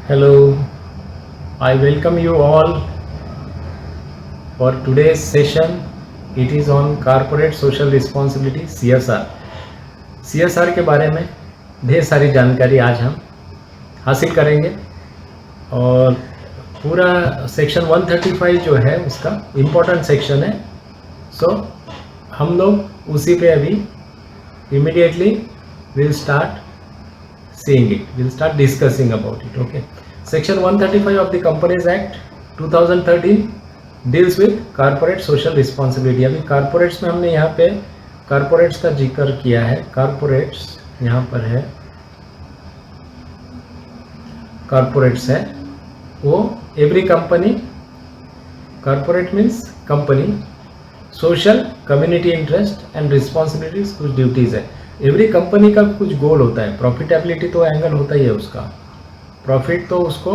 Hello, I welcome you all for today's session. It is on Corporate Social Responsibility CSR. CSR के बारे में ढेर सारी जानकारी आज हम हासिल करेंगे और पूरा सेक्शन 135 जो है उसका इम्पोर्टेंट सेक्शन है. सो हम लोग उसी पे अभी immediately we'll start seeing it. We'll start discussing about it. Okay. Section 135 of the Companies Act 2013 deals with corporate social responsibility. अभी corporates में हमने यहाँ पे corporates का जिक्र किया है. corporates यहाँ पर है, corporates है वो every company. corporate means company, social, community interest and responsibilities, कुछ ड्यूटीज है. एवरी कंपनी का कुछ गोल होता है. प्रॉफिटेबिलिटी तो एंगल होता ही है उसका, प्रॉफिट तो उसको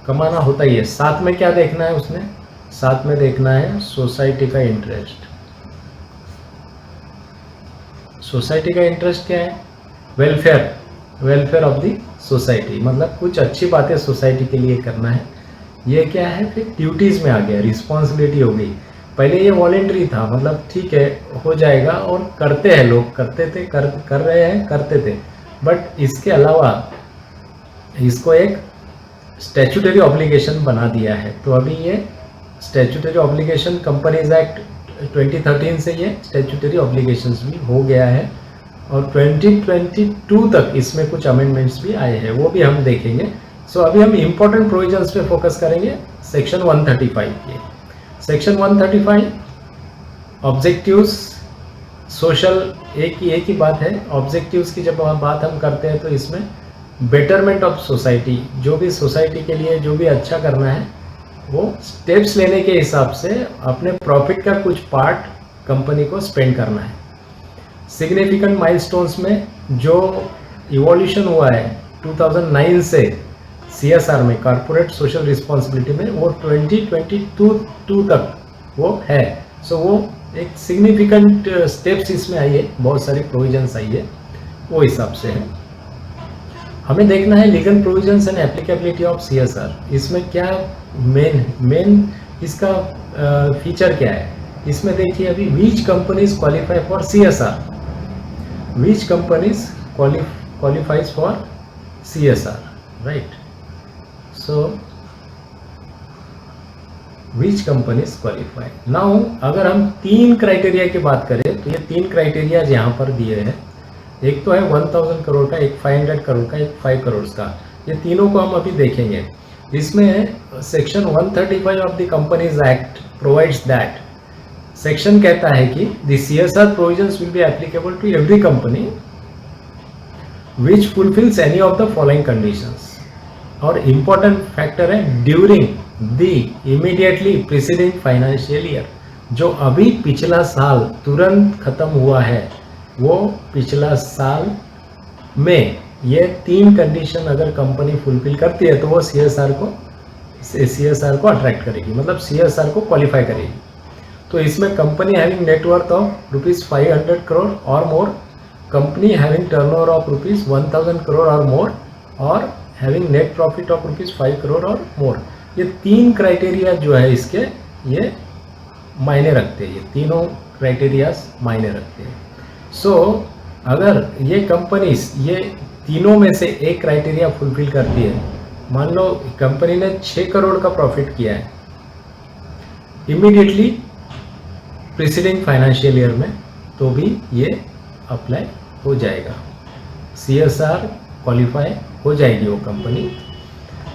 कमाना होता ही है. साथ में क्या देखना है उसने, साथ में देखना है सोसाइटी का इंटरेस्ट. सोसाइटी का इंटरेस्ट क्या है? Welfare, welfare of the society. मतलब कुछ अच्छी बातें सोसाइटी के लिए करना है. ये क्या है, फिर ड्यूटीज में आ गया, रिस्पॉन्सिबिलिटी हो गई. पहले ये वॉलेंट्री था, मतलब ठीक है हो जाएगा और करते हैं लोग, करते थे, कर रहे हैं, करते थे. बट इसके अलावा इसको एक स्टैट्यूटरी ऑब्लिगेशन बना दिया है. तो अभी ये स्टैट्यूटरी ऑब्लिगेशन कंपनीज एक्ट 2013 से ये स्टैट्यूटरी ऑब्लिगेशंस भी हो गया है और 2022 तक इसमें कुछ अमेंडमेंट्स भी आए हैं, वो भी हम देखेंगे. सो अभी हम इम्पोर्टेंट प्रोविजंस पे फोकस करेंगे सेक्शन 135 के. सेक्शन 135 ऑब्जेक्टिव्स सोशल, एक ही बात है. ऑब्जेक्टिव्स की जब बात हम करते हैं तो इसमें बेटरमेंट ऑफ सोसाइटी, जो भी सोसाइटी के लिए जो भी अच्छा करना है वो स्टेप्स लेने के हिसाब से अपने प्रॉफिट का कुछ पार्ट कंपनी को स्पेंड करना है. सिग्निफिकेंट माइलस्टोन्स में जो इवोल्यूशन हुआ है 2009 से CSR में, कॉर्पोरेट सोशल रिस्पॉन्सिबिलिटी में, वो 2022 तक वो है. सो वो एक सिग्निफिकेंट स्टेप्स इसमें आई है, बहुत सारी प्रोविजंस आई है, वो हिसाब से है. हमें देखना है legal provisions and applicability of CSR. इसमें क्या मेन इसका फीचर क्या है. इसमें देखिए अभी विच companies qualify for CSR, which companies qualifies for CSR, right. So which companies qualify? Now अगर हम तीन क्राइटेरिया की बात करें तो ये तीन क्राइटेरिया यहाँ पर दिए हैं. एक तो है 1000 करोड़ का, एक 500 करोड़ का, एक 5 करोड़ का. ये तीनों को हम अभी देखेंगे. इसमें section 135 of the companies act provides that, section कहता है कि the CSR provisions will be applicable to every company which fulfils any of the following conditions. और इम्पॉर्टेंट फैक्टर है during the immediately preceding financial year. जो अभी पिछला साल तुरंत खत्म हुआ है, वो पिछला साल में ये तीन कंडीशन अगर कंपनी फुलफिल करती है तो वो CSR को अट्रैक्ट करेगी, मतलब CSR को क्वालिफाई करेगी. तो इसमें company having net worth of ₹500 crore और more, company having turnover of ₹1000 crore और मोर, और having net profit of ₹5 crore और मोर. ये तीन क्राइटेरिया जो है इसके, ये मायने रखते हैं. ये तीनों क्राइटेरियाज मायने रखते हैं. सो अगर ये कंपनीज ये तीनों में से एक क्राइटेरिया फुलफिल करती है, मान लो कंपनी ने 6 करोड़ का प्रॉफिट किया है इमीडिएटली प्रीसीडिंग फाइनेंशियल ईयर में, तो भी ये अप्लाई हो जाएगा, CSR क्वालिफाई हो जाएगी वो company.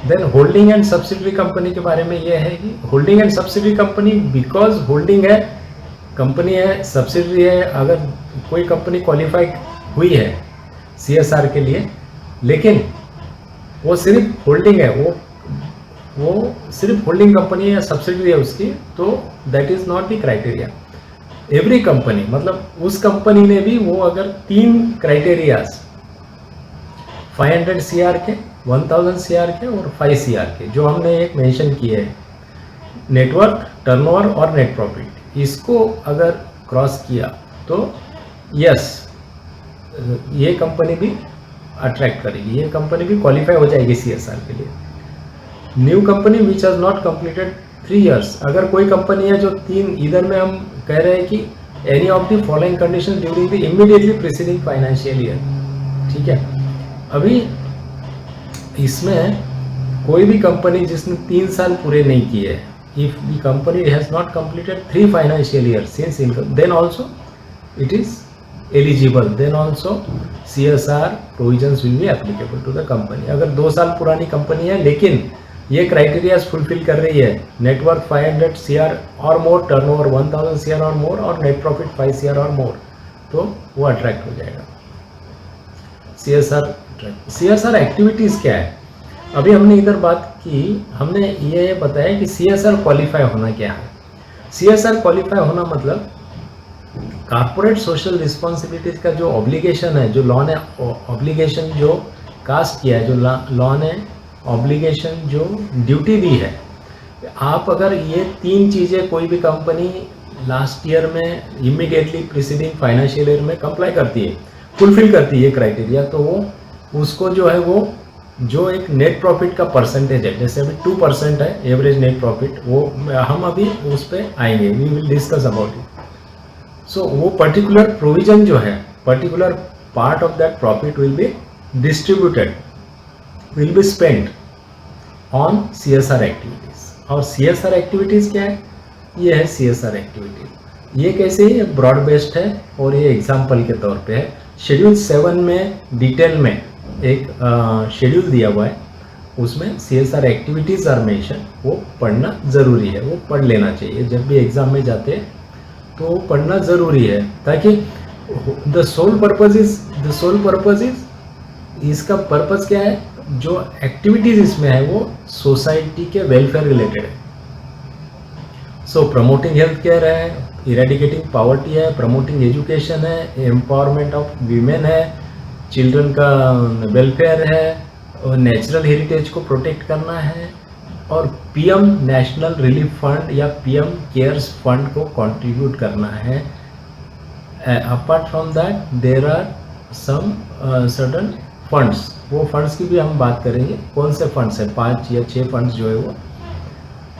Then holding and subsidiary company के बारे में ये है कि holding and subsidiary company, because holding है, कंपनी है, सब्सिडरी है. अगर कोई कंपनी क्वालिफाई हुई है CSR के लिए, लेकिन वो सिर्फ होल्डिंग है, वो सिर्फ होल्डिंग कंपनी या सब्सिडरी है उसकी, तो that is not the criteria. Every company, मतलब उस कंपनी ने भी वो अगर तीन क्राइटेरियाज 500 CR के, 1000 CR के और 5 CR के जो हमने एक मेंशन किए हैं, नेटवर्क, टर्नओवर और नेट प्रॉफिट, इसको अगर क्रॉस किया तो यस ये कंपनी भी अट्रैक्ट करेगी, ये कंपनी भी क्वालिफाई हो जाएगी CSR के लिए। New company which has not completed 3 years, अगर कोई कंपनी है जो 3, इधर में हम कह रहे हैं कि any of the following condition during the immediately preceding financial year, ठीक है। अभी इसमें कोई भी कंपनी जिसने 3 साल पूरे नहीं किए, if the company has not completed 3 financial year since income, then also it is eligible, then also CSR provisions will be applicable to the company. अगर 2 साल पुरानी कंपनी है लेकिन ये क्राइटेरियाज फुलफिल कर रही है, नेटवर्थ 500 CR और मोर, टर्नओवर 1000 CR और मोर, और नेट प्रॉफिट 5 CR और मोर, तो वो अट्रैक्ट हो जाएगा। CSR एक्टिविटीज़ क्या है? अभी हमने इधर बात की, हमने ये बताया कि CSR क्वालिफाई होना क्या है। CSR क्वालिफाई होना मतलब कॉर्पोरेट सोशल रिस्पॉन्सिबिलिटीज का जो ऑब्लिगेशन है, जो लॉ ने ऑब्लिगेशन जो कास्ट किया है, जो लॉ ने ऑब्लिगेशन जो ड्यूटी दी है, आप अगर ये 3 चीज़ें कोई भी कंपनी लास्ट ईयर में इमीडिएटली प्रीसीडिंग फाइनेंशियल ईयर में कंप्लाई करती है, फुलफिल करती है क्राइटेरिया, तो वो उसको जो है वो जो एक नेट प्रॉफिट का परसेंटेज है, जैसे अभी 2% है एवरेज नेट प्रॉफिट, वो हम अभी उस पर आएंगे, we will discuss about it. So वो पर्टिकुलर प्रोविजन जो है, particular part of that profit will be distributed, will be spent on CSR activities. और CSR एक्टिविटीज़ क्या है? ये है CSR एक्टिविटी। ये कैसे है? ब्रॉड बेस्ड है और ये एग्जाम्पल के तौर पे है। शेड्यूल 7 में डिटेल में एक शेड्यूल दिया हुआ है, उसमें CSR एक्टिविटीज़ आर मेंशन, वो पढ़ना ज़रूरी है, वो पढ़ लेना चाहिए जब भी एग्ज़ाम में जाते हैं, तो पढ़ना ज़रूरी है, ताकि द सोल पर्पज़ इज इसका पर्पज़ क्या है? जो एक्टिविटीज़ इसमें है वो सोसाइटी के वेलफेयर रिलेटेड है। सो प्रमोटिंग हेल्थ केयर है, इरेडिकेटिंग पॉवर्टी है, प्रमोटिंग एजुकेशन है, एम्पावरमेंट ऑफ वीमेन है, चिल्ड्रन का वेलफेयर है, और नेचुरल हेरिटेज को प्रोटेक्ट करना है, और PM नेशनल रिलीफ फंड या PM केयर्स फंड को कंट्रीब्यूट करना है। Apart from that there are some certain funds, वो फंड्स की भी हम बात करेंगे, कौन से फंड्स हैं, 5 या 6 फंड्स जो है वो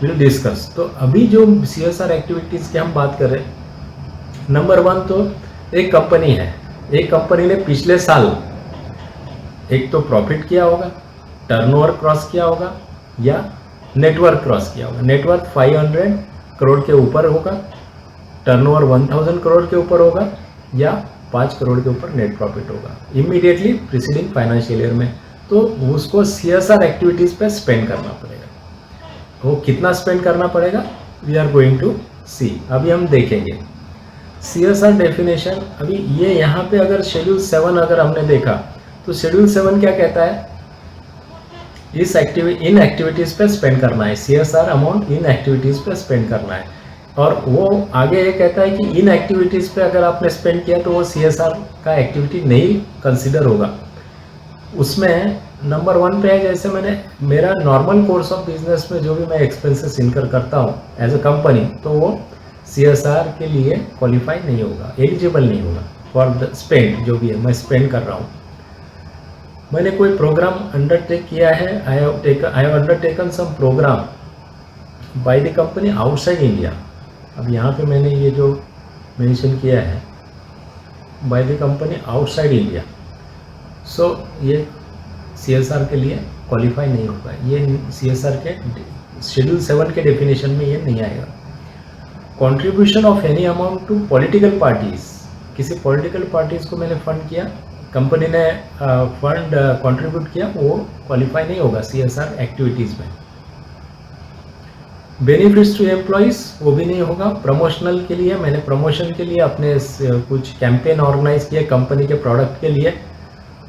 विल डिस्कस। तो अभी जो CSR एक्टिविटीज़ की हम बात कर रहे हैं, नंबर 1 तो एक कंपनी है, एक कंपनी ने पिछले साल एक तो प्रॉफिट किया होगा, टर्नओवर क्रॉस किया होगा, या नेटवर्थ क्रॉस किया होगा। नेटवर्थ 500 करोड़ के ऊपर होगा, टर्नओवर 1000 करोड़ के ऊपर होगा, या 5 करोड़ के ऊपर नेट प्रॉफिट होगा इमीडिएटली प्रीसीडिंग फाइनेंशियल ईयर में, तो उसको CSR एक्टिविटीज़ पे स्पेंड करना पड़ेगा। वो कितना स्पेंड करना पड़ेगा, वी आर गोइंग टू सी, अभी हम देखेंगे। CSR डेफिनेशन, अभी ये यहाँ पे अगर शेड्यूल 7 अगर हमने देखा, तो शेड्यूल 7 क्या कहता है? इन एक्टिविटीज़ पे स्पेंड करना है, CSR अमाउंट इन एक्टिविटीज़ पे स्पेंड करना है। और वो आगे ये कहता है कि इन एक्टिविटीज़ पे अगर आपने स्पेंड किया तो वो CSR का एक्टिविटी नहीं कंसिडर होगा। उसमें नंबर 1 पे है, जैसे मैंने मेरा नॉर्मल कोर्स ऑफ बिजनेस में जो भी मैं एक्सपेंसेस इनकर करता हूँ एज अ कंपनी, तो वो CSR के लिए क्वालिफाई नहीं होगा, एलिजिबल नहीं होगा फॉर द स्पेंड, जो भी है मैं स्पेंड कर रहा हूँ। मैंने कोई प्रोग्राम अंडरटेक किया है, I have undertaken some program by the company outside India. अब यहाँ पे मैंने ये जो मेंशन किया है by the company outside India, so ये CSR के लिए क्वालिफाई नहीं होगा, ये CSR के शेड्यूल 7 के डेफिनेशन में ये नहीं आएगा। Contribution of any amount to political parties, किसी पॉलिटिकल पार्टीज को मैंने फंड किया, कंपनी ने फंड कंट्रीब्यूट किया, वो क्वालिफाई नहीं होगा CSR एक्टिविटीज़ में। बेनिफिट्स टू एम्प्लॉयज़, वो भी नहीं होगा। प्रमोशनल के लिए, मैंने प्रमोशन के लिए अपने कुछ कैंपेन ऑर्गेनाइज किए कंपनी के प्रोडक्ट के लिए,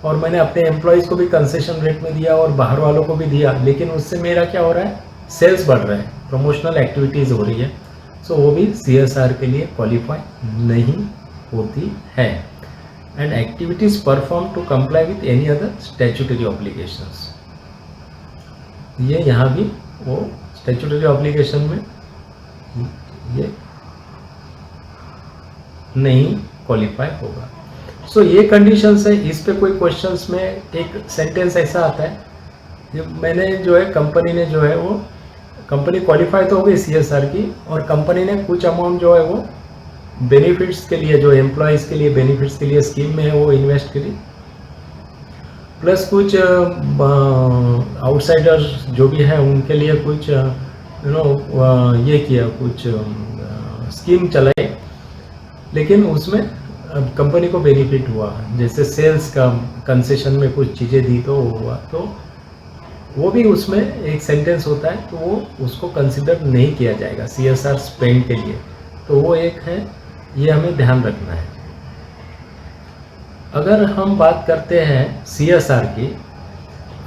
और मैंने अपने एम्प्लॉयज़ को भी कंसेशन रेट में दिया और बाहर वालों को भी दिया, लेकिन उससे मेरा क्या हो रहा है, सेल्स बढ़ रहा है, प्रमोशनल एक्टिविटीज़ हो रही है, सो वो भी CSR के लिए क्वालिफाई नहीं होती है। And activities perform to comply with any other statutory obligations, ये यहाँ भी वो स्टैट्यूटरी ऑब्लिगेशन में ये नहीं क्वालिफाई होगा। सो ये कंडीशंस है। इस पे कोई क्वेश्चंस में एक सेंटेंस ऐसा आता है, मैंने जो है कंपनी ने जो है वो कंपनी क्वालिफाई तो हो गई CSR की, और कंपनी ने कुछ अमाउंट जो है वो बेनिफिट्स के लिए, जो एम्प्लॉयज़ के लिए बेनिफिट्स के लिए स्कीम में है वो इन्वेस्ट करी, प्लस कुछ आउटसाइडर्स जो भी है उनके लिए कुछ ये किया, कुछ स्कीम चलाई, लेकिन उसमें कंपनी को बेनिफिट हुआ, जैसे सेल्स का कंसेशन में कुछ चीज़ें दी तो हुआ, तो वो भी उसमें एक सेंटेंस होता है, तो वो उसको कंसिडर नहीं किया जाएगा CSR स्पेंड के लिए। तो वो एक है, ये हमें ध्यान रखना है। अगर हम बात करते हैं CSR की,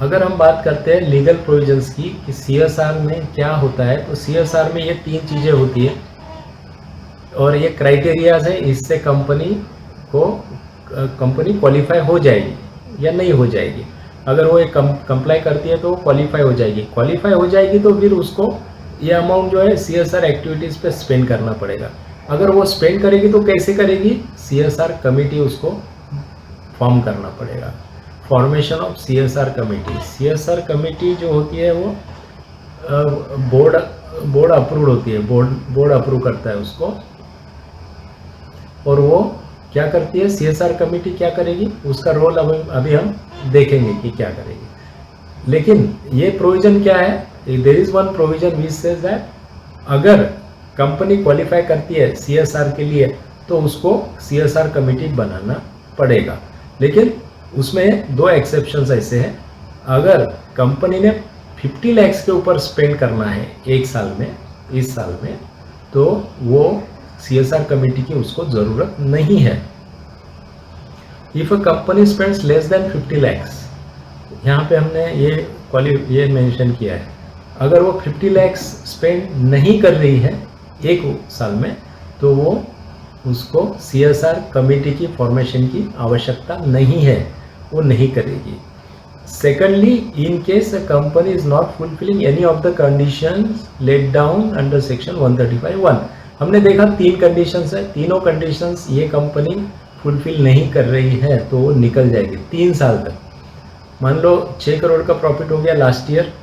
अगर हम बात करते हैं लीगल प्रोविजंस की कि CSR में क्या होता है, तो CSR में ये 3 चीज़ें होती है और ये क्राइटेरियाज है, इससे कंपनी क्वालिफाई हो जाएगी या नहीं हो जाएगी। अगर वो एक कंप्लाई करती है तो वो क्वालिफाई हो जाएगी। क्वालिफाई हो जाएगी तो फिर उसको ये अमाउंट जो है CSR एक्टिविटीज़ पे स्पेंड करना पड़ेगा। अगर वो स्पेंड करेगी तो कैसे करेगी, CSR कमेटी उसको फॉर्म करना पड़ेगा। Formation of CSR committee. CSR committee जो होती है वो बोर्ड अप्रूव्ड होती है, बोर्ड अप्रूव करता है उसको, और वो क्या करती है, CSR कमेटी क्या करेगी, उसका रोल अभी हम देखेंगे कि क्या करेगी। लेकिन ये प्रोविजन क्या है, there is one provision which says that अगर कंपनी क्वालिफाई करती है CSR के लिए तो उसको CSR कमेटी बनाना पड़ेगा। लेकिन उसमें 2 एक्सेप्शंस ऐसे हैं। अगर कंपनी ने 50 लाख के ऊपर स्पेंड करना है एक साल में, इस साल में, तो वो CSR कमेटी की उसको ज़रूरत नहीं है। If a company spends less than 50 lakhs, यहाँ पे हमने ये मेंशन किया है, अगर वो 50 lakhs स्पेंड नहीं कर रही है एक साल में, तो वो उसको CSR कमेटी की फॉर्मेशन की आवश्यकता नहीं है, वो नहीं करेगी। Secondly, in case a company is not fulfilling any of the conditions laid down under section 135(1), हमने देखा 3 कंडीशंस है, तीनों कंडीशंस ये कंपनी फुलफिल नहीं कर रही है तो वो निकल जाएगी 3 साल तक। मान लो 6 करोड़ का प्रॉफिट हो गया लास्ट ईयर,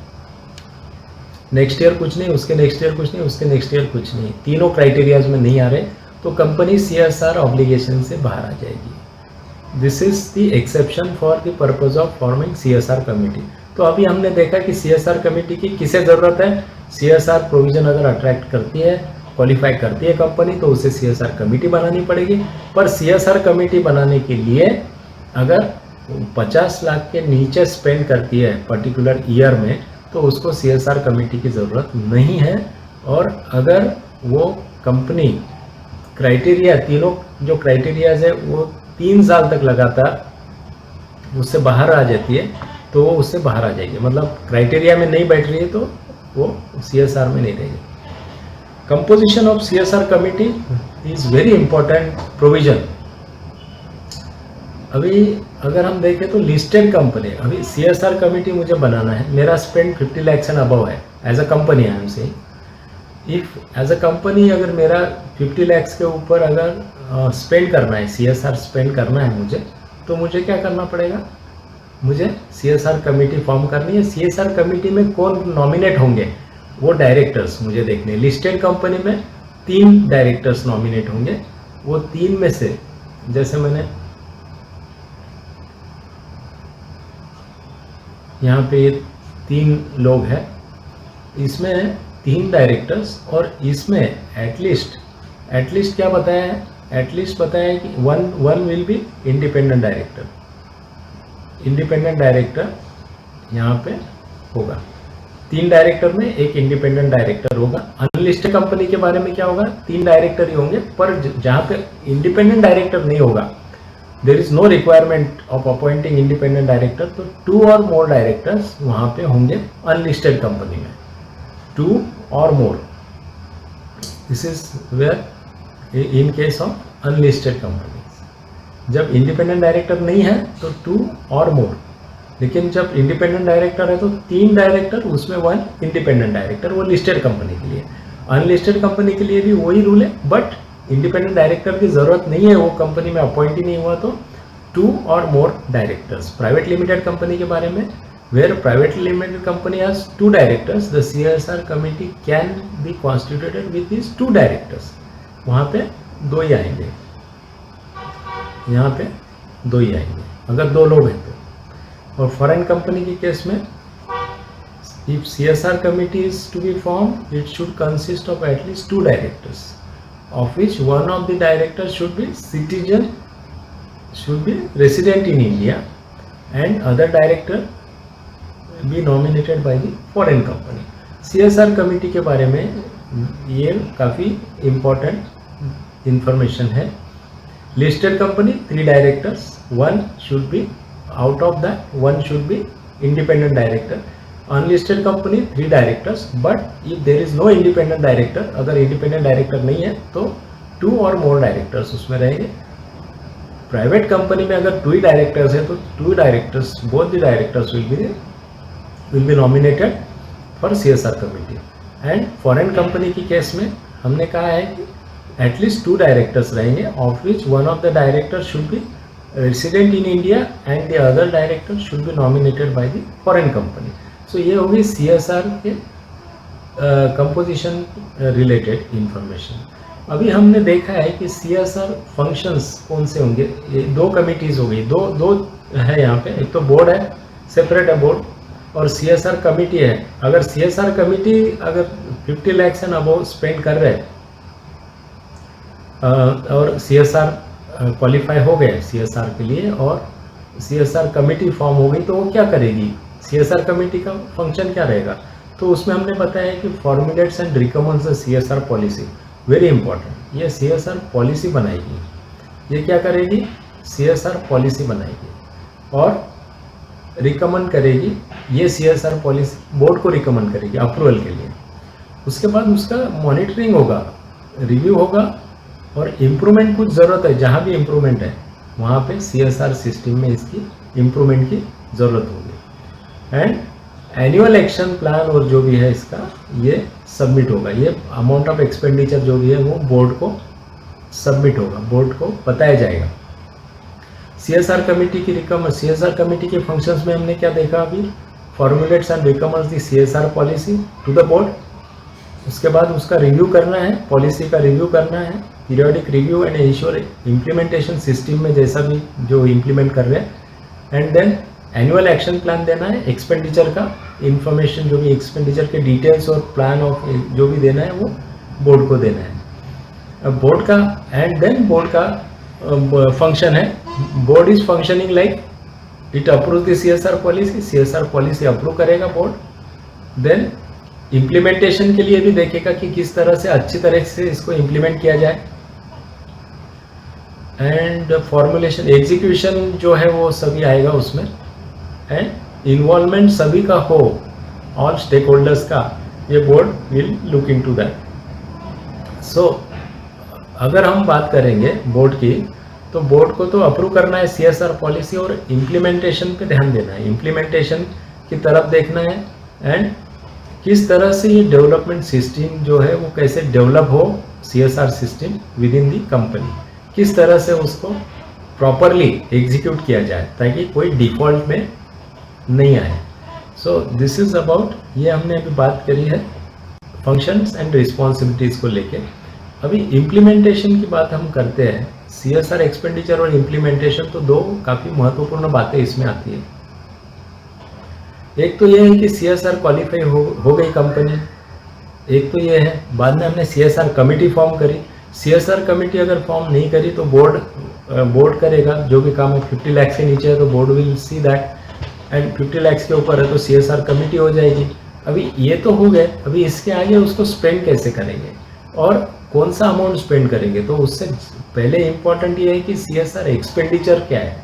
नेक्स्ट ईयर कुछ नहीं, उसके नेक्स्ट ईयर कुछ नहीं, उसके नेक्स्ट ईयर कुछ नहीं, तीनों क्राइटेरियाज में नहीं आ रहे, तो कंपनी CSR ऑब्लिगेशन से बाहर आ जाएगी। This is the exception for the purpose of forming CSR committee. तो अभी हमने देखा कि CSR कमेटी की किसे ज़रूरत है, CSR प्रोविजन अगर अट्रैक्ट करती है, क्वालिफाई करती है कंपनी, तो उसे CSR कमेटी बनानी पड़ेगी। पर CSR कमेटी बनाने के लिए अगर 50 लाख के नीचे स्पेंड करती है पर्टिकुलर ईयर में, तो उसको CSR कमेटी की ज़रूरत नहीं है। और अगर वो कंपनी क्राइटेरिया, तीनों जो क्राइटेरियाज है वो 3 साल तक लगातार उससे बाहर आ जाती है, तो वो उससे बाहर आ जाएगी, मतलब क्राइटेरिया में नहीं बैठ रही है तो वो CSR में नहीं रहेगी। Composition of CSR committee is very important provision. अभी अगर हम देखें तो लिस्टेड कंपनी, अभी CSR कमेटी मुझे बनाना है, मेरा स्पेंड 50 lakhs एंड अबव है as a company, I am saying if as a company अगर मेरा 50 lakhs के ऊपर अगर स्पेंड करना है, CSR स्पेंड करना है मुझे, तो मुझे क्या करना पड़ेगा, मुझे CSR कमेटी फॉर्म करनी है। CSR कमेटी में कौन नॉमिनेट होंगे, वो डायरेक्टर्स मुझे देखने। लिस्टेड कंपनी में 3 डायरेक्टर्स नॉमिनेट होंगे, वो 3 में से, जैसे मैंने यहाँ पे 3 लोग हैं, इसमें 3 डायरेक्टर्स, और इसमें एटलीस्ट क्या बताया है, एटलीस्ट बताया है कि one will be independent director. Independent director यहाँ पे होगा, 3 डायरेक्टर में एक इंडिपेंडेंट डायरेक्टर होगा। अनलिस्टेड कंपनी के बारे में क्या होगा, 3 डायरेक्टर ही होंगे, पर जहाँ पे इंडिपेंडेंट डायरेक्टर नहीं होगा, there is no requirement of appointing independent director, तो 2 और मोर डायरेक्टर्स वहाँ पे होंगे अनलिस्टेड कंपनी में, 2 और more. This is where in case of unlisted company, जब इंडिपेंडेंट डायरेक्टर नहीं है तो 2 और मोर, लेकिन जब इंडिपेंडेंट डायरेक्टर है तो 3 डायरेक्टर, उसमें 1 इंडिपेंडेंट डायरेक्टर, वो लिस्टेड कंपनी के लिए। अनलिस्टेड कंपनी के लिए भी वही रूल है, बट इंडिपेंडेंट डायरेक्टर की ज़रूरत नहीं है, वो कंपनी में अपॉइंट ही नहीं हुआ तो 2 or more directors. Private limited company के बारे में, where private limited company has 2 directors, the CSR committee can be constituted with these 2 directors. वहाँ पे 2 ही आएंगे, यहाँ पे 2 ही आएंगे अगर 2 लोग हैं तो। और फॉरेन कंपनी के केस में if CSR committee is to be formed, it should consist of at least 2 directors, of which one of the directors should be resident in India, and other director be nominated by the foreign company. CSR committee के बारे में ये काफ़ी important information है। Listed company 3 directors, 1 should be out of that, 1 should be independent director. Unlisted company 3 directors, but if there is no independent director, अगर independent director नहीं है तो 2 or more directors उसमें रहेंगे। प्राइवेट कंपनी में अगर 2 ही directors है तो 2 directors, both the directors will be nominated for CSR committee. And foreign company की केस में हमने कहा है कि एटलीस्ट 2 डायरेक्टर्स रहेंगे, of which one of the director should be resident in India and the other director should be nominated by the foreign company. So ये होगी CSR के कंपोजिशन रिलेटेड इंफॉर्मेशन। अभी हमने देखा है कि CSR फंक्शंस कौन से होंगे। ये 2 कमिटीज़ हो गई, दो है यहाँ पे। एक तो बोर्ड है, सेपरेट है बोर्ड, और CSR कमिटी है। अगर CSR कमिटी अगर 50 lakhs एंड अबव स्पेंड कर रहे हैं और CSR क्वालिफाई हो गए CSR के लिए और CSR कमिटी फॉर्म हो गई, तो वो क्या करेगी? CSR कमिटी का फंक्शन क्या रहेगा? तो उसमें हमने बताया कि formulates and recommends the CSR policy, very important. ये CSR पॉलिसी बनाएगी। ये क्या करेगी? CSR पॉलिसी बनाएगी और रिकमेंड करेगी। ये CSR पॉलिसी बोर्ड को रिकमेंड करेगी अप्रूवल के लिए। उसके बाद उसका मॉनिटरिंग होगा, रिव्यू होगा, और इम्प्रूवमेंट कुछ ज़रूरत है, जहाँ भी इम्प्रूवमेंट है वहाँ पे CSR सिस्टम में इसकी इम्प्रूवमेंट की ज़रूरत होगी। एंड एनुअल एक्शन प्लान और जो भी है इसका ये सबमिट होगा। ये अमाउंट ऑफ एक्सपेंडिचर जो भी है वो बोर्ड को सबमिट होगा, बोर्ड को बताया जाएगा। CSR कमेटी की CSR कमेटी के फंक्शंस में हमने क्या देखा अभी? Formulates and recommends the CSR policy to the board. उसके बाद उसका रिव्यू करना है, पॉलिसी का रिव्यू करना है, periodic review and ensure implementation system में जैसा भी जो इम्प्लीमेंट कर रहे हैं। And then annual action plan देना है, एक्सपेंडिचर का इंफॉर्मेशन जो भी एक्सपेंडिचर के डिटेल्स और प्लान ऑफ जो भी देना है वो बोर्ड को देना है। अब बोर्ड का एंड देन बोर्ड का फंक्शन है, board is functioning like it approve the CSR policy, CSR policy approve करेगा बोर्ड। देन इम्प्लीमेंटेशन के लिए भी देखेगा कि किस तरह से अच्छी तरह से इसको इम्प्लीमेंट किया जाए। एंड फॉर्मुलेशन एग्जीक्यूशन जो है वो सभी आएगा उसमें। एंड इन्वॉल्वमेंट सभी का हो, ऑल स्टेक होल्डर्स का, ये board will look into that. So अगर हम बात करेंगे बोर्ड की, तो बोर्ड को तो अप्रूव करना है CSR पॉलिसी और इम्प्लीमेंटेशन पे ध्यान देना है, इम्प्लीमेंटेशन की तरफ देखना है। एंड किस तरह से ये डेवलपमेंट सिस्टम जो है वो कैसे डेवलप हो, CSR system with in the company, किस तरह से उसको प्रॉपरली एग्जीक्यूट किया जाए ताकि कोई डिफॉल्ट में नहीं आए। सो दिस इज अबाउट, ये हमने अभी बात करी है फंक्शंस एंड रिस्पॉन्सिबिलिटीज़ को लेके। अभी इम्प्लीमेंटेशन की बात हम करते हैं। CSR एक्सपेंडिचर और इम्प्लीमेंटेशन तो 2 काफ़ी महत्वपूर्ण बातें इसमें आती है। एक तो ये है कि CSR क्वालिफाई हो गई कंपनी, एक तो ये है। बाद में हमने CSR कमेटी फॉर्म करी। CSR कमेटी अगर फॉर्म नहीं करी तो बोर्ड करेगा, जो भी काम है 50 लाख से नीचे है तो board will see that, and 50 lakh के ऊपर है तो CSR कमेटी हो जाएगी। अभी ये तो हो गए, अभी इसके आगे उसको स्पेंड कैसे करेंगे और कौन सा अमाउंट स्पेंड करेंगे। तो उससे पहले इम्पॉर्टेंट ये है कि CSR एक्सपेंडिचर क्या है।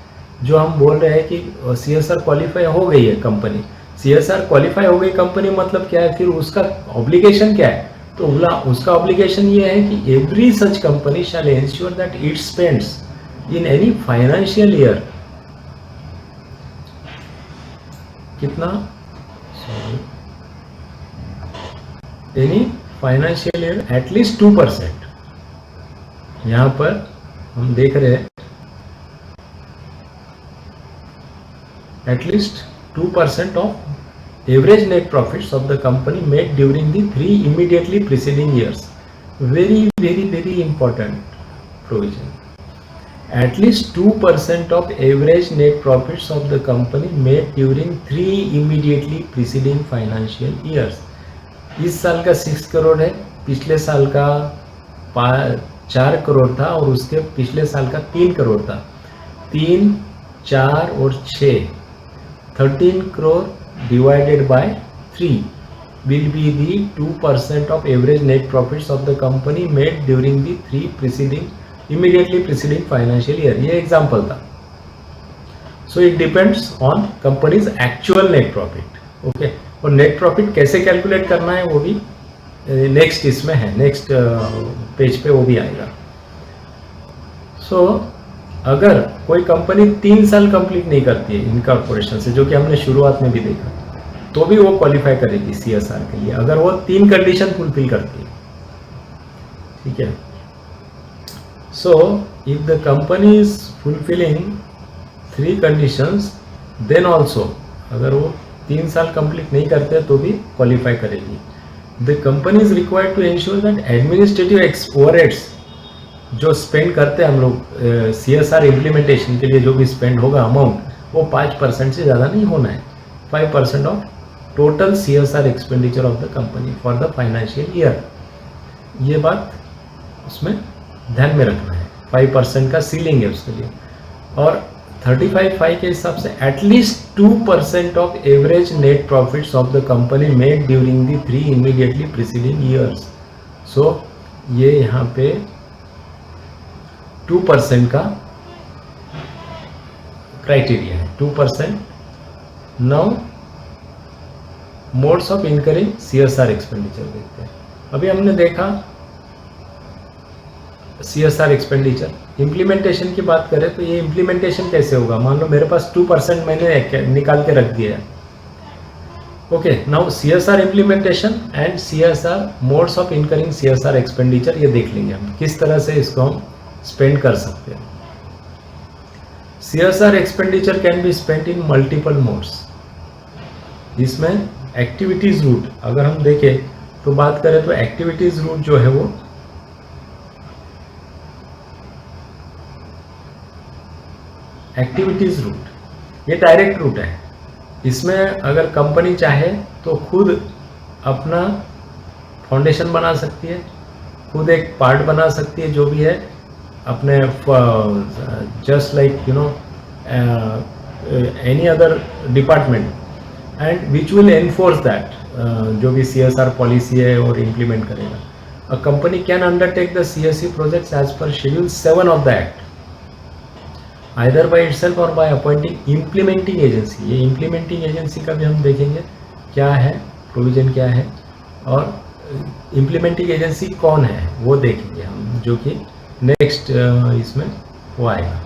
जो हम बोल रहे हैं कि CSR क्वालिफाई हो गई है कंपनी, CSR क्वालिफाई हो गई कंपनी मतलब क्या है, फिर उसका ऑब्लिगेशन क्या है। तो उसका ऑब्लिगेशन ये है कि every such company shall ensure that it spends in any financial year कितना, एनी फाइनेंशियल ईयर एटलीस्ट 2%। यहाँ पर हम देख रहे हैं At least 2% of average net profits of the company made during the 3 immediately preceding years. Very important provision. At least 2% of average net profits of the company made during 3 immediately preceding financial years. इस साल का 6 करोड़ है, पिछले साल का 4 करोड़ था और उसके पिछले साल का 3 करोड़ था. 3, 4 और 6, 13 crore divided by 3 will be the 2% of average net profits of the company made during the 3 immediately preceding financial year. ये एग्जाम्पल था. So it depends on company's actual net profit. Okay. और नेट प्रॉफिट कैसे calculate करना है वो भी next इसमें है, नेक्स्ट पेज पे वो भी आएगा. सो अगर कोई कंपनी 3 साल कंप्लीट नहीं करती है इनकॉर्पोरेशन से, जो कि हमने शुरुआत में भी देखा, तो भी वो क्वालिफाई करेगी CSR के लिए, अगर वो 3 कंडीशन फुलफिल करती है. ठीक है. So if the company is fulfilling 3 conditions, then also अगर वो 3 साल कंप्लीट नहीं करते तो भी क्वालिफाई करेगी. The company is required to ensure that administrative overheads जो स्पेंड करते हैं हम लोग CSR इम्प्लीमेंटेशन के लिए, जो भी स्पेंड होगा अमाउंट, वो 5% से ज़्यादा नहीं होना है. 5% of total CSR expenditure of the company for the financial year. ये बात उसमें ध्यान में रखना है. 5% का सीलिंग है उसके लिए. और 35(5) के हिसाब से at least 2% of average net profits of the company made during the 3 immediately preceding years. So ये यहाँ पे 2% का क्राइटेरिया है. 2%. Now modes of incurring CSR expenditure देखते हैं. अभी हमने देखा CSR एक्सपेंडिचर. इम्प्लीमेंटेशन की बात करें तो ये इम्प्लीमेंटेशन कैसे होगा. मान लो मेरे पास 2% मैंने निकाल के रख दिया. Okay. Now CSR implementation and CSR modes of incurring CSR expenditure, ये देख लेंगे हम किस तरह से इसको हम स्पेंड कर सकते हैं. CSR expenditure can be spend in multiple modes. इसमें एक्टिविटीज रूट अगर हम देखें तो बात करें तो एक्टिविटीज रूट जो है वो एक्टिविटीज रूट ये डायरेक्ट रूट है. इसमें अगर कंपनी चाहे तो खुद अपना फाउंडेशन बना सकती है, खुद एक पार्ट बना सकती है, जो भी है अपने just like you know any other department, and which will enforce that जो भी CSR पॉलिसी है और इम्प्लीमेंट करेगा. A company can undertake the CSC projects as per schedule 7 of the act either by itself और by appointing implementing agency. ये implementing agency का भी हम देखेंगे क्या है, प्रोविजन क्या है, और इम्प्लीमेंटिंग एजेंसी कौन है वो देखेंगे हम, जो कि नेक्स्ट इसमें वो आएगा.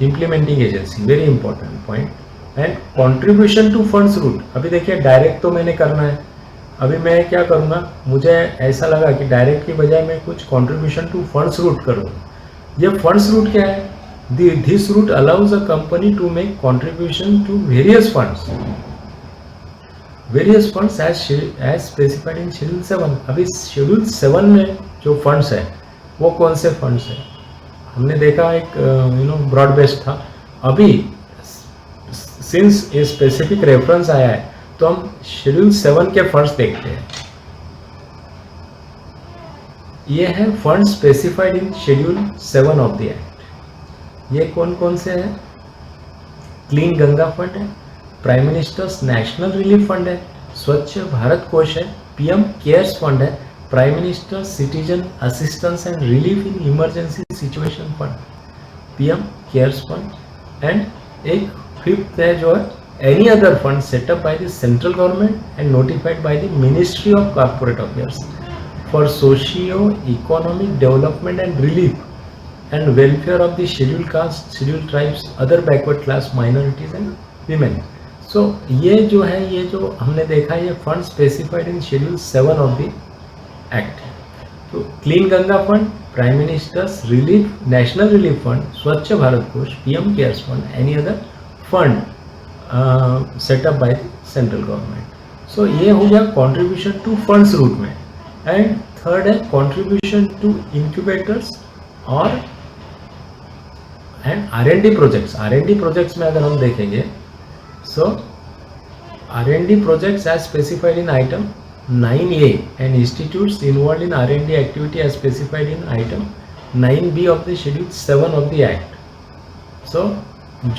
Implementing agency very important point. And contribution to funds route. अभी देखिए डायरेक्ट तो मैंने करना है. अभी मैं क्या करूँगा, मुझे ऐसा लगा कि डायरेक्ट की बजाय मैं कुछ कंट्रीब्यूशन टू फंड्स रूट करूँ. ये फंड्स रूट क्या है. This route allows a company to make contribution to various funds as specified in schedule 7. अभी शेड्यूल 7 में जो फंड्स है वो कौन से फंड्स है. हमने देखा एक ब्रॉड बेस्ड था. अभी सिंस ये स्पेसिफिक रेफरेंस आया है तो हम शेड्यूल 7 के फंड्स देखते हैं. ये है fund specified in schedule 7 of the act. ये कौन कौन से हैं. क्लीन गंगा फंड है, prime minister's national relief fund है, स्वच्छ भारत कोष है, PM केयर्स फंड है, prime minister citizen assistance and relief in emergency situation fund, PM cares fund. And एक फिफ्थ है जो है any other fund set up by the central government and notified by the ministry of corporate affairs for socio-economic development and relief and welfare of the scheduled caste, scheduled tribes, other backward class minorities and women. So ये जो है, ये जो हमने देखा ये fund specified in schedule 7 of the act. तो clean Ganga fund, Prime Minister's Relief, National Relief Fund, Swachh Bharat Kosh, PM Cares Fund, any other fund set up by the central government. So ये हो गया contribution to funds route में. And third है contribution to incubators और and R&D projects. R&D projects में अगर हम देखेंगे, so R&D projects as specified in item 9A and institutes involved in R&D activity as specified in item 9B of the schedule 7 of the act. So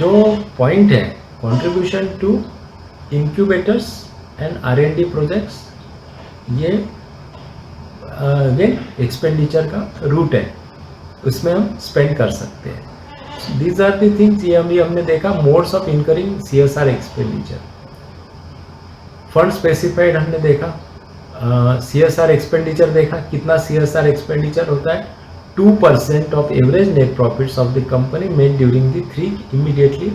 जो point है contribution to incubators and R&D projects, ये again expenditure का route है, उसमें हम spend कर सकते हैं. These are the things. ये अभी हमने देखा modes of incurring CSR expenditure. Fund specified हमने देखा, सीएसआर एक्सपेंडिचर देखा. कितना सीएसआर एक्सपेंडिचर होता है? 2% of average net profits of the company made during the 3 immediately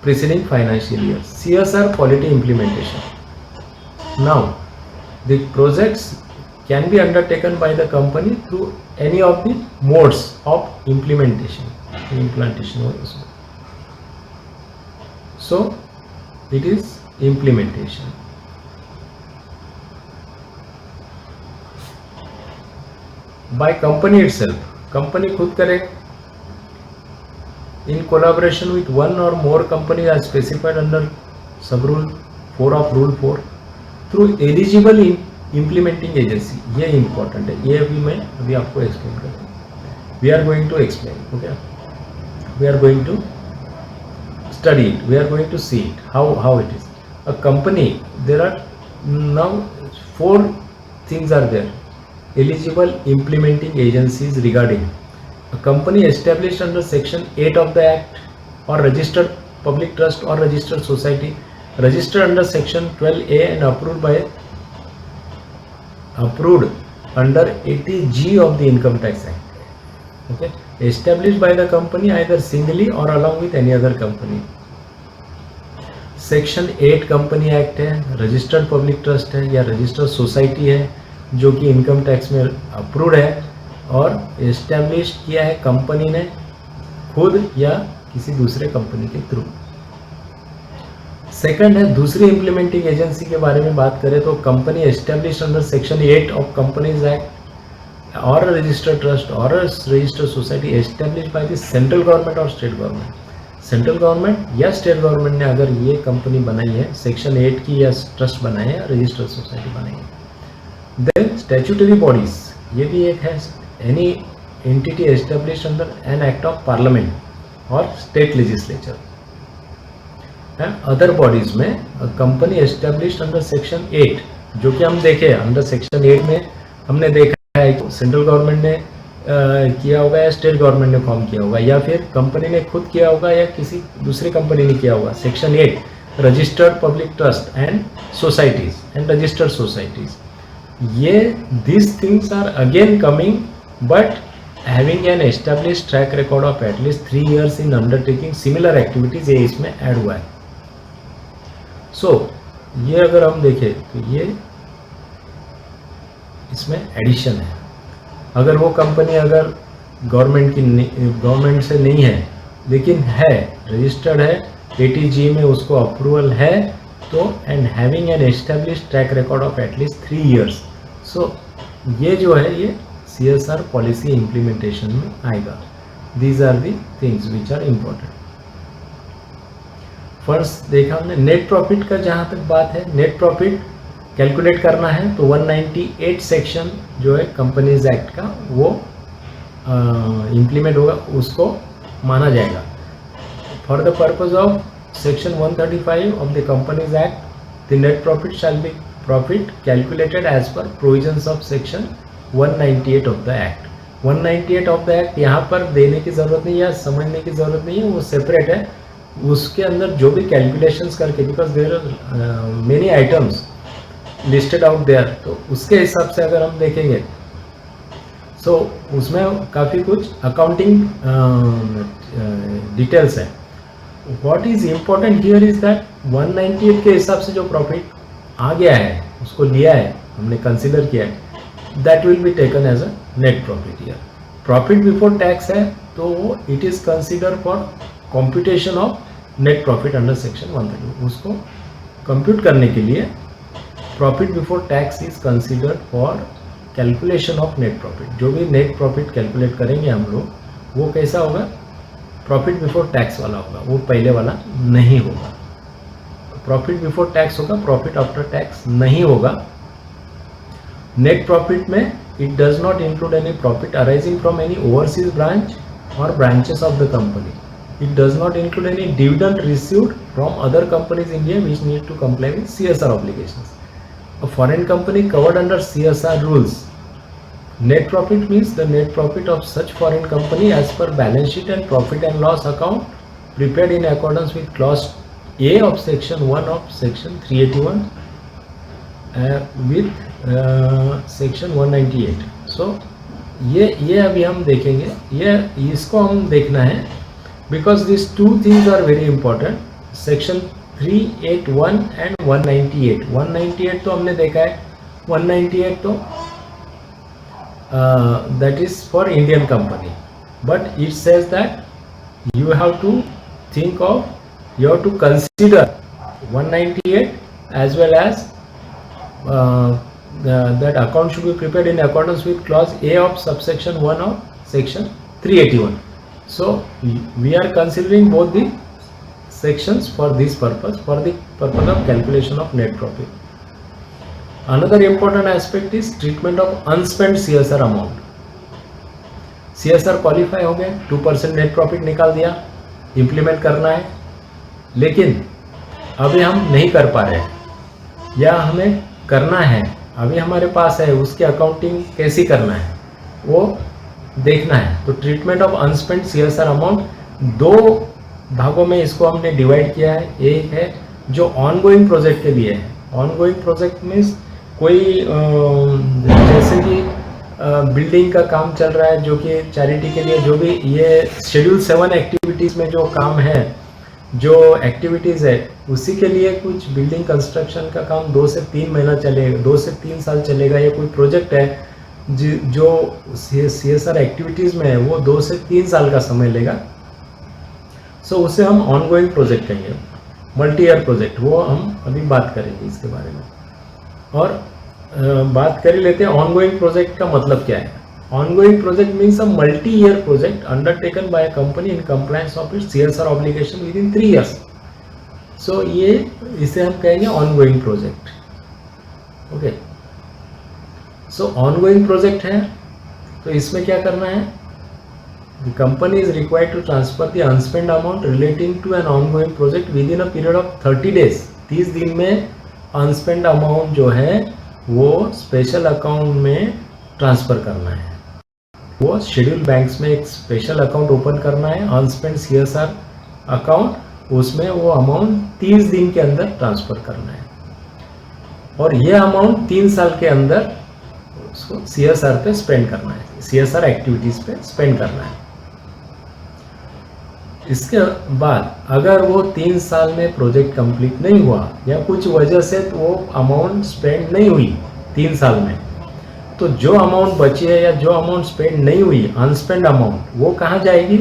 preceding financial year. CSR quality implementation. Now, the projects can be undertaken by the company through any of the modes of implementation. So, it is implementation. By company itself, company खुद करे, in collaboration with one or more companies as specified under sub-rule 4 of Rule 4 through eligible implementing agency. ये important है, ये भी मैं अभी आपको explain करूँगा. We are going to explain, okay? We are going to study it. We are going to see it, how it is. A company, there are now 4 things are there. Eligible implementing agencies regarding a company established under section 8 of the act or registered public trust or registered society registered under section 12A and approved under 80G of the income tax act. Okay, established by the company either singly or along with any other company. Section 8 company act है, registered public trust है या registered society है जो कि income tax में approved है और establish किया है कंपनी ने खुद या किसी दूसरे कंपनी के थ्रू. सेकंड है दूसरी इम्प्लीमेंटिंग एजेंसी के बारे में बात करें तो company establish under section 8 of companies act और रजिस्टर्ड ट्रस्ट और registered society establish by the central government और स्टेट गवर्नमेंट. सेंट्रल गवर्नमेंट या स्टेट गवर्नमेंट ने अगर ये कंपनी बनाई है, सेक्शन 8 की या ट्रस्ट बनाई है, रजिस्टर्ड सोसाइटी बनाई है. देन स्टैट्यूटरी बॉडीज, ये भी एक है, any entity established under an act of parliament or state legislature. And other bodies में company established under section 8 जो कि हम देखे अंडर सेक्शन 8 में हमने देखा है सेंट्रल गवर्नमेंट ने किया होगा या स्टेट गवर्नमेंट ने फॉर्म किया होगा या फिर कंपनी ने खुद किया होगा या किसी दूसरी कंपनी ने किया होगा. Section 8 registered public trust and societies and registered societies. ये these things are again coming but having an established track record of at least 3 years in undertaking similar activities, ये इसमें ऐड हुआ है. So ये अगर हम देखें तो ये इसमें एडिशन है. अगर वो कंपनी अगर गवर्नमेंट से नहीं है लेकिन है रजिस्टर्ड है 80G में उसको अप्रूवल है तो and having an established track record of at least 3 years. So ये जो है ये CSR पॉलिसी इम्प्लीमेंटेशन में आएगा. These are the things which are important. First देखा हमने नेट प्रॉफिट का. जहाँ तक बात है नेट प्रॉफिट कैलकुलेट करना है तो 198 सेक्शन जो है कंपनीज एक्ट का वो इम्प्लीमेंट होगा, उसको माना जाएगा. For the purpose of section 135 of the companies act the net profit shall be profit calculated as per provisions of section 198 of the act. 198 of the act यहाँ पर देने की ज़रूरत नहीं या समझने की ज़रूरत नहीं है, वो सेपरेट है. उसके अंदर जो भी कैलकुलेशंस करके because there are many items listed out there, तो उसके हिसाब से अगर हम देखेंगे सो उसमें काफ़ी कुछ अकाउंटिंग डिटेल्स है. What is important here is that 198 के हिसाब से जो प्रॉफिट आ गया है उसको लिया है हमने कंसिडर किया है, that will be taken as a net profit here. Profit before tax है तो it is consider for computation of net profit under section 132। उसको कंप्यूट करने के लिए profit before tax is considered for calculation of net profit. जो भी net profit calculate करेंगे हम लोग वो कैसा होगा, प्रॉफिट बिफोर टैक्स वाला होगा, वो पहले वाला नहीं होगा। प्रॉफिट बिफोर टैक्स होगा, प्रॉफिट आफ्टर टैक्स नहीं होगा। नेट प्रॉफिट में it does not include any profit arising from any overseas branch और branches of the company. It does not include any dividend received from other companies in India which need to comply with CSR obligations. A foreign company covered under CSR rules. Net profit means the net profit of such foreign company as per balance sheet and profit and loss account prepared in accordance with clause A of section 1 of section 381 with section 198. So ये अभी हम देखेंगे, ये इसको हम देखना है because these two things are very important. Section 381 and 198. 198 तो हमने देखा है, 198 तो that is for Indian company, but it says that you have to think of, you have to consider 198 as well as that account should be prepared in accordance with clause A of subsection 1 of section 381. So we are considering both the sections for this purpose, for the purpose of calculation of net profit. Another important aspect is treatment of unspent CSR amount. CSR qualify हो गए, 2% net profit निकाल दिया, implement करना है, लेकिन अभी हम नहीं कर पा रहे हैं या हमें करना है, अभी हमारे पास है, उसकी अकाउंटिंग कैसी करना है वो देखना है। तो ट्रीटमेंट ऑफ अनस्पेंट CSR अमाउंट दो भागों में इसको हमने डिवाइड किया है। एक है जो ऑनगोइंग प्रोजेक्ट के लिए है। ऑनगोइंग प्रोजेक्ट मीन्स कोई जैसे कि बिल्डिंग का काम चल रहा है जो कि चैरिटी के लिए, जो भी ये शेड्यूल 7 एक्टिविटीज़ में जो काम है, जो एक्टिविटीज़ है उसी के लिए कुछ बिल्डिंग कंस्ट्रक्शन का काम 2 से 3 महीना चलेगा, 2 से 3 साल चलेगा। ये कोई प्रोजेक्ट है जो CSR एक्टिविटीज़ में है वो 2 से 3 साल का समय लेगा। सो उसे हम ऑनगोइंग प्रोजेक्ट कहेंगे, मल्टी ईयर प्रोजेक्ट, वो हम अभी बात करेंगे इसके बारे में। और बात कर ही लेते हैं ऑनगोइंग प्रोजेक्ट का मतलब क्या है। Ongoing project means a multi year project undertaken by a company in compliance of its CSR obligation within 3 years। So ये इसे हम कहेंगे ongoing project. Okay, so ongoing project है तो इसमें क्या करना है, the company is required to transfer the unspent amount relating to an ongoing project within a period of 30 days। 30 दिन में अनस्पेंड अमाउंट जो है वो स्पेशल अकाउंट में ट्रांसफर करना है। वो शेड्यूल बैंक्स में एक स्पेशल अकाउंट ओपन करना है, अनस्पेंड CSR अकाउंट, उसमें वो अमाउंट 30 दिन के अंदर ट्रांसफर करना है और ये अमाउंट 3 साल के अंदर उसको CSR पे स्पेंड करना है, CSR एक्टिविटीज़ पे स्पेंड करना है। इसके बाद अगर वो 3 साल में प्रोजेक्ट कंप्लीट नहीं हुआ या कुछ वजह से तो वो अमाउंट स्पेंड नहीं हुई 3 साल में, तो जो अमाउंट बची है या जो अमाउंट स्पेंड नहीं हुई, अनस्पेंड अमाउंट, वो कहाँ जाएगी,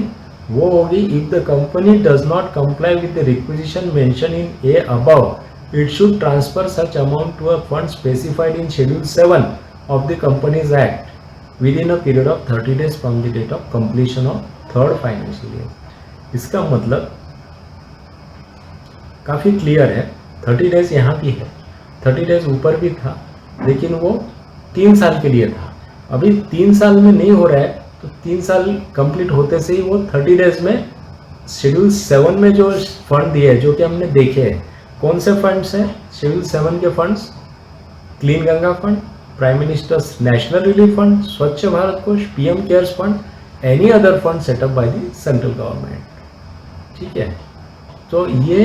वो होगी if the company does not comply with the requisition mention in A above, it should transfer such amount to a fund specified in schedule 7 of the Companies Act within a period of 30 days from the date of completion of 3rd financial year। इसका मतलब काफ़ी clear है, 30 days यहाँ भी है, 30 days ऊपर भी था, लेकिन वो 3 साल के लिए था। अभी 3 साल में नहीं हो रहा है तो 3 साल कंप्लीट होते से ही वो 30 डेज में शेड्यूल 7 में जो फंड दिए हैं, जो कि हमने देखे हैं, कौन से फंड्स हैं शेड्यूल 7 के funds, clean Ganga fund, prime minister's national relief fund, Swachh Bharat Kosh, PM cares fund, any other fund set up by the central government. ठीक है, तो ये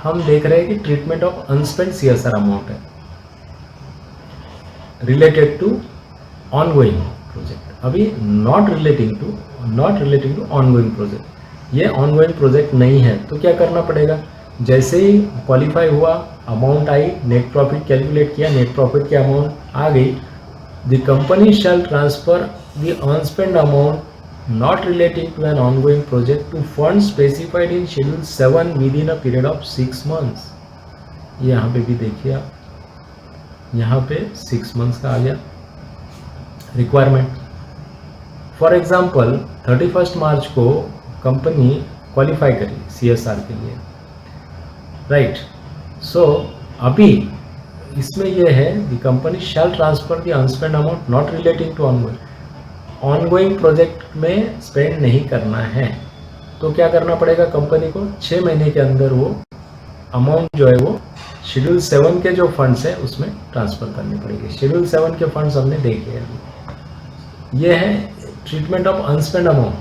हम देख रहे हैं कि treatment of unspent CSR amount है रिलेटेड टू ऑनगोइंग प्रोजेक्ट। अभी not relating to ongoing project, ये ऑनगोइंग प्रोजेक्ट नहीं है तो क्या करना पड़ेगा, जैसे ही क्वालिफाई हुआ, अमाउंट आई, नेट प्रॉफिट कैलकुलेट किया, नेट प्रॉफिट की अमाउंट आ गई, the company shall transfer the unspent amount not relating to an ongoing project to funds specified in schedule 7 within a period of 6 months. यहाँ पे भी देखिए आप, यहाँ पे 6 मंथ्स का आ गया रिक्वायरमेंट. फॉर एग्जाम्पल 31 मार्च को कंपनी क्वालिफाई करी CSR के लिए, राइट. सो अभी इसमें यह है the company shall transfer the unspent amount not relating to ongoing project में स्पेंड नहीं करना है. तो क्या करना पड़ेगा कंपनी को, 6 महीने के अंदर वो अमाउंट जो है वो शेड्यूल 7 के जो फंड्स है उसमें ट्रांसफर करनी पड़ेगी. शेड्यूल 7 के फंड्स हमने देखे हैं. ये है ट्रीटमेंट ऑफ अनस्पेंड अमाउंट.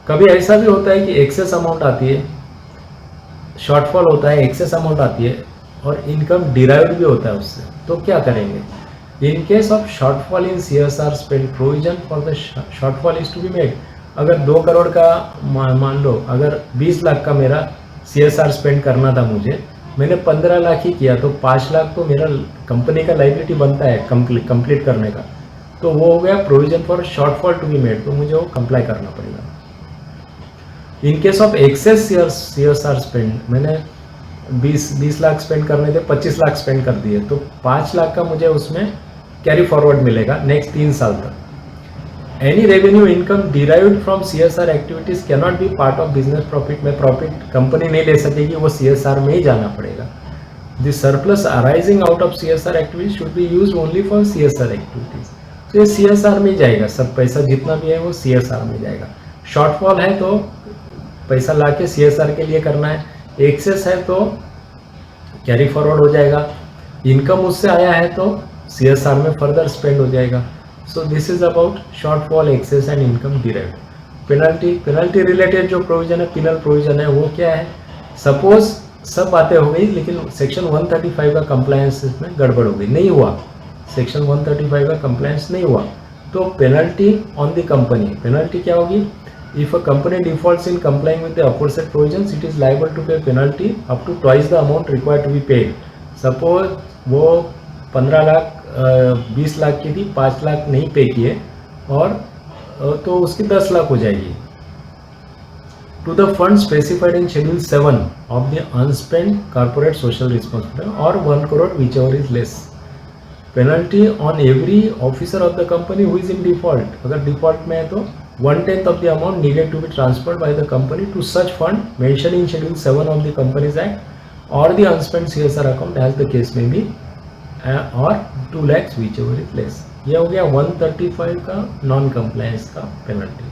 कभी ऐसा भी होता है कि एक्सेस अमाउंट आती है, शॉर्टफॉल होता है, एक्सेस अमाउंट आती है और इनकम डिराइव्ड भी होता है उससे. तो क्या करेंगे, in case of shortfall in CSR spend provision for the shortfall is to be made. अगर 2 करोड़ का मान लो, अगर 20 लाख का मेरा CSR स्पेंड करना था मुझे, मैंने 15 लाख ही किया, तो 5 लाख तो मेरा कंपनी का लाइबिलिटी बनता है कंप्लीट करने का. तो वो हो गया provision for shortfall to be made, तो मुझे वो कंप्लाई करना पड़ेगा. In case of excess CSR spend, मैंने 20 लाख स्पेंड करने थे, 25 लाख स्पेंड कर दिए, तो 5 लाख का मुझे उसमें कैरी फॉरवर्ड मिलेगा नेक्स्ट 3 साल तक. Any revenue income derived from CSR activities can not be part of business profit. में प्रॉफिट कंपनी नहीं ले सकेगी, वो CSR में ही जाना पड़ेगा. The surplus arising out of CSR activities should be used only for CSR activities. तो ये CSR में जाएगा, सब पैसा जितना भी है वो CSR में जाएगा. शॉर्टफॉल है तो पैसा लाके CSR के लिए करना है, एक्सेस है तो कैरी फॉरवर्ड हो जाएगा, इनकम उससे आया है तो CSR में फर्दर स्पेंड हो जाएगा. So this is about shortfall, excess and income derived. Penalty related जो प्रोविजन है, पिनल प्रोविजन है, वो क्या है. सपोज सब बातें हो गई लेकिन सेक्शन 135 का कंप्लायंस इसमें गड़बड़ हो गई, नहीं हुआ, सेक्शन 135 का कंप्लायंस नहीं हुआ, तो penalty on the company. Penalty क्या होगी, if a company defaults in complying with the aforesaid provisions, it is liable to pay penalty up to twice the amount required to be paid. Suppose वो 15 लाख 20 लाख की थी, 5 लाख नहीं पे किए और तो उसकी 10 लाख हो जाएगी. To the fund specified in schedule 7 of the unspent corporate social responsibility or 1 crore whichever is less. Penalty on every officer of the company who is in default. अगर default में है तो 1/10 of the amount needed to be transferred by the company to such fund mentioned in schedule 7 of the Companies Act or the unspent CSR account as the case may be, or 2 lakhs whichever is less. ये हो गया 135 का non compliance का penalty.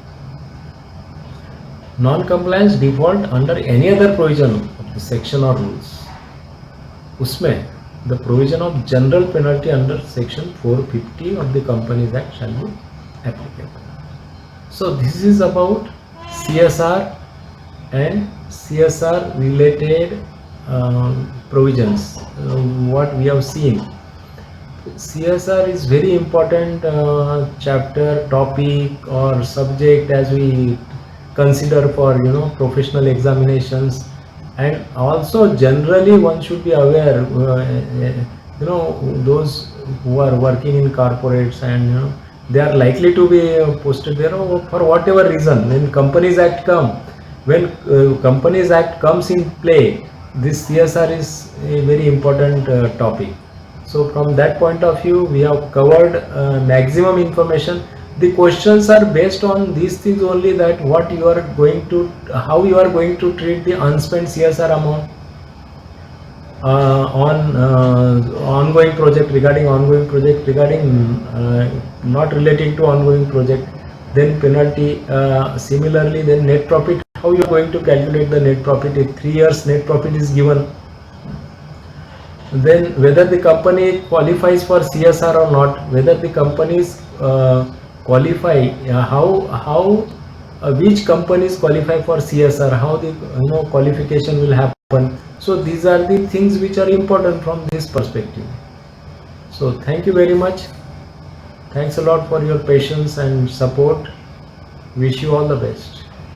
Non compliance default under any other provision of the section और rules, उसमें the provision of general penalty under section 450 of the Companies Act shall be applicable. So this is about CSR and CSR related provisions. What we have seen, CSR is very important chapter, topic or subject as we consider for professional examinations, and also generally one should be aware those who are working in corporates and they are likely to be posted there for whatever reason. When Companies Act comes in play, this CSR is a very important topic. So from that point of view, we have covered maximum information. The questions are based on these things only, that how you are going to treat the unspent CSR amount on ongoing project, regarding not relating to ongoing project, then penalty. Similarly, then net profit, how you are going to calculate the net profit if 3 years net profit is given. Then whether the company qualifies for CSR or not, whether the companies qualify, which companies qualify for CSR, how the qualification will happen. So these are the things which are important from this perspective. So thank you very much. Thanks a lot for your patience and support. Wish you all the best.